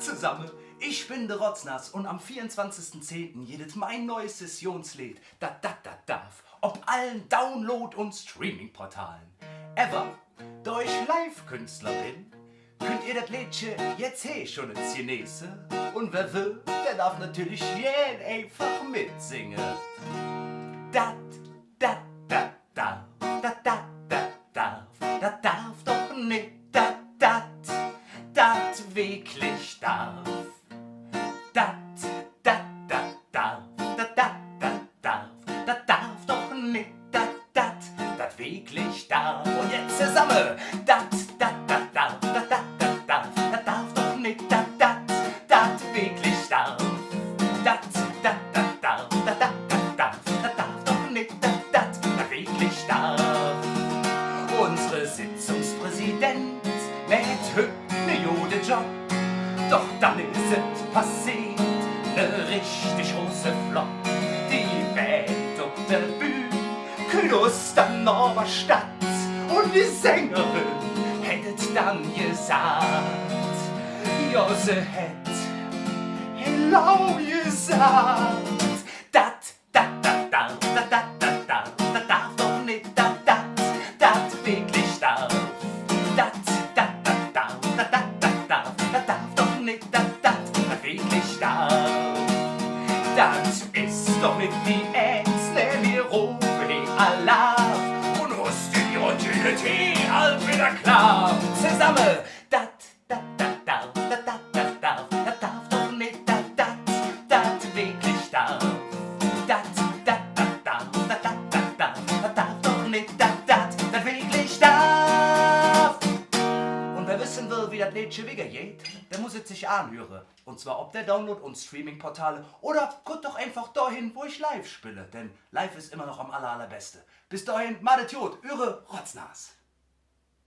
Tag zusammen, ich bin der Rotznass und am 24.10. jedet mein neues Sessionslied, dat darf, ob allen Download- und Streaming-Portalen. Da ich Live-Künstler bin, könnt ihr das Liedchen jetzt schon ins Chinese. Und wer will, der darf natürlich jeden einfach mitsingen. Dat darf, dat darf doch nicht, dat wirklich darf. Dat darf doch nicht, dat wirklich darf. Und jetzt zusammen, dat darf doch nicht, dat wirklich darf. Dat darf doch nicht, dat wirklich darf. Unsere Sitzungspräsident mit hübne Jodejob. Doch dann ist es passiert, ne richtig große Flop. Die Band auf der Bühne, Küdos dann aber statt. Und die Sängerin hättet dann gesagt, ja, sie hätt hello gesagt. Dat darf doch nicht, dat wirklich darf. Dat darf doch nicht, dat wirklich darf. Das ist doch nicht die Ernst, ne, wir rufen Alarm. Und aus die Utility all wieder klar. Zusammen, dat darf doch nicht, dat wirklich darf. Dat darf doch nicht, dat wirklich darf. Und wer wissen will, wie das Liedchen wieder geht, der muss es sich anhören. Und zwar ob der Download- und Streaming-Portale oder guckt doch einfach dahin, wo ich live spiele. Denn live ist immer noch am allerbeste. Bis dahin, madet Jod, eure Rotznass.